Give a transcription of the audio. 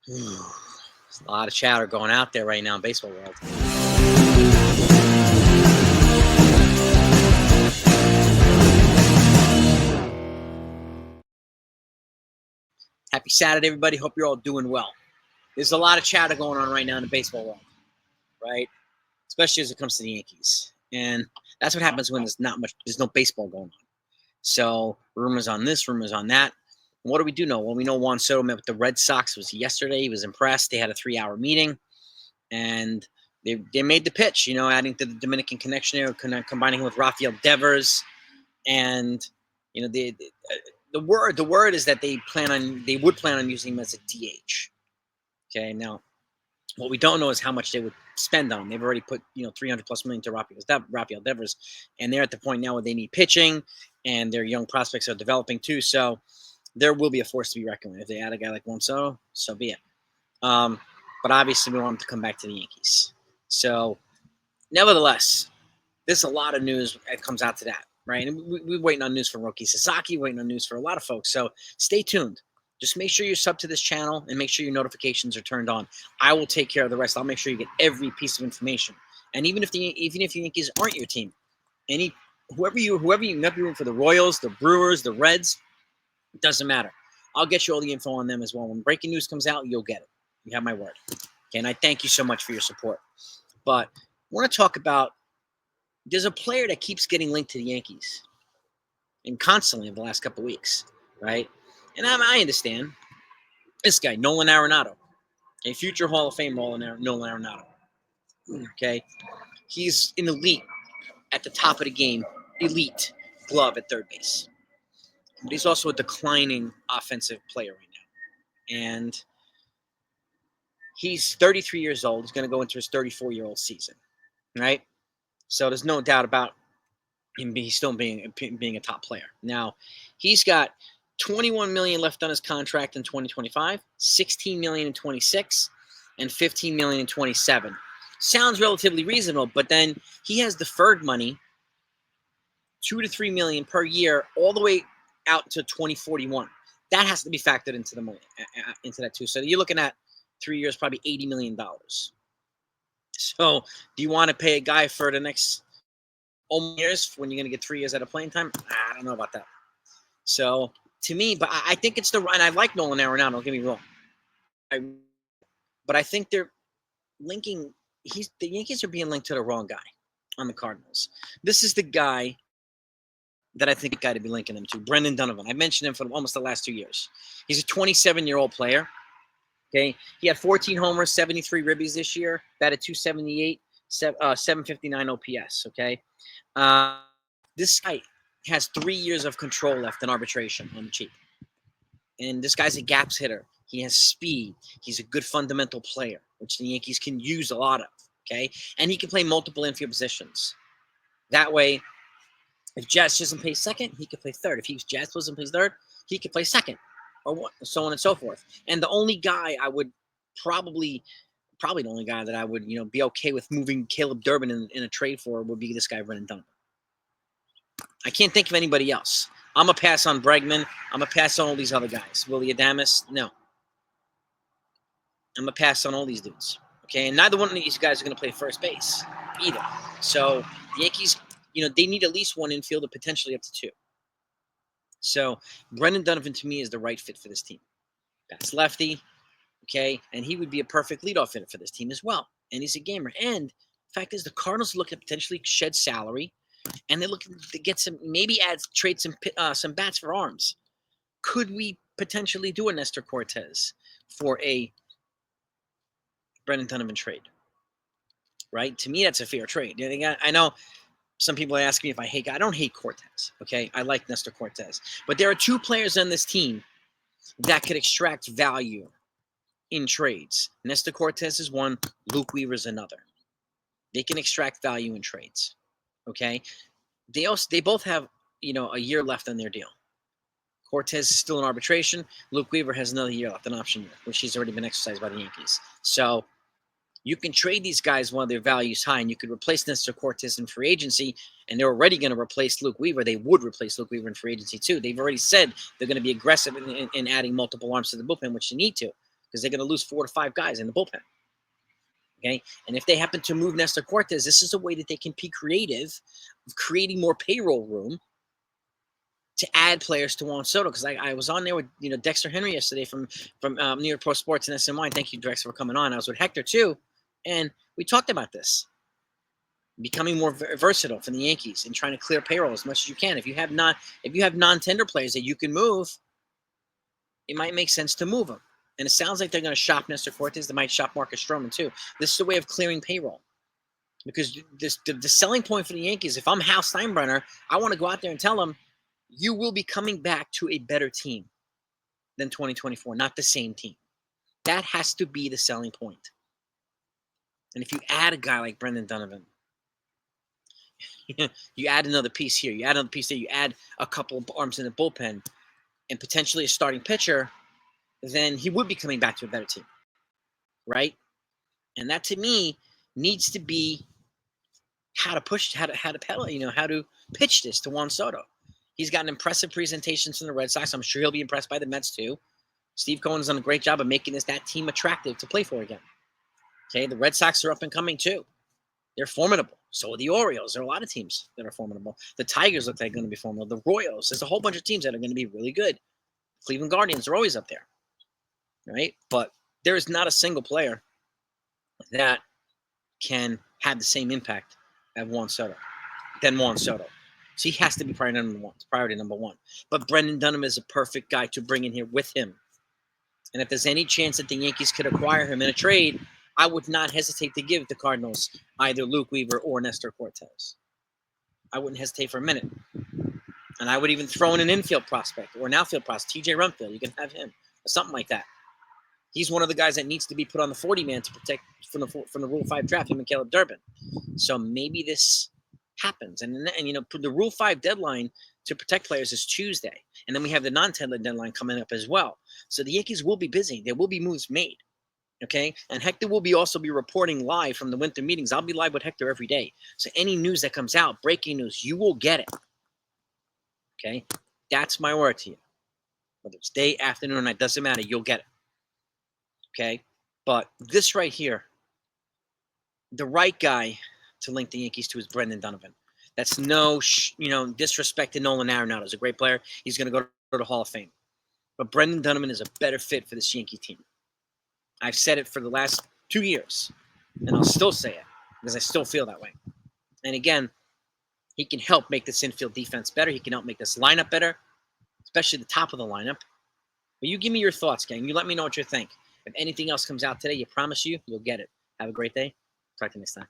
There's a lot of chatter going out there right now in baseball world. Happy Saturday, everybody. Hope you're all doing well. There's a lot of chatter going on right now in the baseball world, right? Especially as it comes to the Yankees. And that's what happens when there's no baseball going on. So rumors on this, rumors on that. And what do we do know? Well, we know Juan Soto met with the Red Sox. It was yesterday. He was impressed. They had a 3-hour meeting, and they made the pitch, adding to the Dominican connection there, combining him with Rafael Devers. And, the word is that they would plan on using him as a DH. Okay, now what we don't know is how much they would spend on him. They've already put $300+ million to Rafael Devers, and they're at the point now where they need pitching, and their young prospects are developing too. So there will be a force to be reckoned with. If they add a guy like Juan Soto, so be it. But obviously we want him to come back to the Yankees. So nevertheless, there's a lot of news that comes out to that, right? And we're waiting on news from Roki Sasaki, waiting on news for a lot of folks. So stay tuned. Just make sure you're sub to this channel and make sure your notifications are turned on. I will take care of the rest. I'll make sure you get every piece of information. And even if the Yankees aren't your team, whoever you might be rooting for, the Royals, the Brewers, the Reds, it doesn't matter. I'll get you all the info on them as well. When breaking news comes out, you'll get it. You have my word. Okay, and I thank you so much for your support. But I want to talk about, there's a player that keeps getting linked to the Yankees, and constantly in the last couple of weeks, right? And I understand this guy, Nolan Arenado, a future Hall of Fame Nolan Arenado. Okay, he's an elite at the top of the game, elite glove at third base. But he's also a declining offensive player right now. And he's 33 years old. He's going to go into his 34-year-old season, right? So there's no doubt about him still being a top player. Now, he's got $21 million left on his contract in 2025, $16 million in 26, and $15 million in 27. Sounds relatively reasonable, but then he has deferred money, $2 to $3 million per year, all the way out to 2041. That has to be factored into the money, into that too. So you're looking at 3 years, probably $80 million. So do you want to pay a guy for the next almost years when you're going to get 3 years out of playing time? I don't know about that. So to me, but I think it's and I like Nolan Arenado, don't get me wrong. But I think they're linking, the Yankees are being linked to the wrong guy on the Cardinals. This is the guy that I think the guy to be linking him to, Brendan Donovan. I mentioned him for almost the last 2 years. He's a 27-year-old player. Okay, he had 14 homers, 73 ribbies this year, batted .278, 759 OPS. Okay, this guy has 3 years of control left in arbitration on the cheap, and this guy's a gaps hitter. He has speed. He's a good fundamental player, which the Yankees can use a lot of. Okay, and he can play multiple infield positions. That way, if Jazz doesn't play second, he could play third. If Jazz doesn't play third, he could play second, or so on and so forth. And the only guy I would probably the only guy that I would be okay with moving Caleb Durbin in a trade for would be this guy, Brendan Donovan. I can't think of anybody else. I'm going to pass on Bregman. I'm going to pass on all these other guys. Willie Adames, no. I'm going to pass on all these dudes. Okay, and neither one of these guys are going to play first base either. So the Yankees, they need at least one infielder, potentially up to two. So Brendan Donovan, to me, is the right fit for this team. That's lefty, okay, and he would be a perfect leadoff hitter for this team as well. And he's a gamer. And the fact is, the Cardinals look at potentially shed salary, and they're looking to get trade some bats for arms. Could we potentially do a Nestor Cortez for a Brendan Donovan trade? Right? To me, that's a fair trade. I know some people ask me if I hate. I don't hate Cortez. Okay, I like Nestor Cortez, but there are two players on this team that could extract value in trades. Nestor Cortez is one. Luke Weaver is another. They can extract value in trades. Okay, they both have a year left on their deal. Cortez is still in arbitration. Luke Weaver has another year left, an option year, which he's already been exercised by the Yankees. So you can trade these guys while their value is high, and you could replace Nestor Cortez in free agency, and they're already going to replace Luke Weaver. They would replace Luke Weaver in free agency too. They've already said they're going to be aggressive in adding multiple arms to the bullpen, which they need to, because they're going to lose 4 to 5 guys in the bullpen. Okay, and if they happen to move Nestor Cortes, this is a way that they can be creative, of creating more payroll room to add players to Juan Soto. Because I was on there with Dexter Henry yesterday from New York Pro Sports and SNY. And thank you, Dexter, for coming on. I was with Hector too, and we talked about this. Becoming more versatile for the Yankees and trying to clear payroll as much as you can. If you have non-tender players that you can move, it might make sense to move them. And it sounds like they're going to shop Nestor Cortes. They might shop Marcus Stroman too. This is a way of clearing payroll. Because the selling point for the Yankees, if I'm Hal Steinbrenner, I want to go out there and tell them, you will be coming back to a better team than 2024, not the same team. That has to be the selling point. And if you add a guy like Brendan Donovan, you add another piece here, you add another piece there, you add a couple of arms in the bullpen, and potentially a starting pitcher, then he would be coming back to a better team, right? And that to me needs to be how to pedal, how to pitch this to Juan Soto. He's gotten impressive presentations from the Red Sox. I'm sure he'll be impressed by the Mets too. Steve Cohen's done a great job of making that team attractive to play for again. Okay, the Red Sox are up and coming too. They're formidable. So are the Orioles. There are a lot of teams that are formidable. The Tigers look like they're going to be formidable. The Royals. There's a whole bunch of teams that are going to be really good. Cleveland Guardians are always up there, right? But there is not a single player that can have the same impact as Juan Soto. So he has to be priority number one. But Brendan Donovan is a perfect guy to bring in here with him. And if there's any chance that the Yankees could acquire him in a trade, I would not hesitate to give the Cardinals either Luke Weaver or Nestor Cortes. I wouldn't hesitate for a minute. And I would even throw in an infield prospect or an outfield prospect, TJ Rumfield. You can have him or something like that. He's one of the guys that needs to be put on the 40-man to protect from the Rule 5 draft, him and Caleb Durbin. So maybe this happens. And the Rule 5 deadline to protect players is Tuesday. And then we have the non-tender deadline coming up as well. So the Yankees will be busy. There will be moves made. Okay, and Hector will also be reporting live from the winter meetings. I'll be live with Hector every day. So any news that comes out, breaking news, you will get it. Okay, that's my word to you. Whether it's day, afternoon, or night, doesn't matter. You'll get it. Okay, but this right here, the right guy to link the Yankees to is Brendan Donovan. That's no, disrespect to Nolan Arenado. He's a great player. He's going to go to the Hall of Fame. But Brendan Donovan is a better fit for this Yankee team. I've said it for the last 2 years, and I'll still say it because I still feel that way. And again, he can help make this infield defense better. He can help make this lineup better, especially the top of the lineup. But you give me your thoughts, gang. You let me know what you think. If anything else comes out today, you promise you'll get it. Have a great day. Talk to you next time.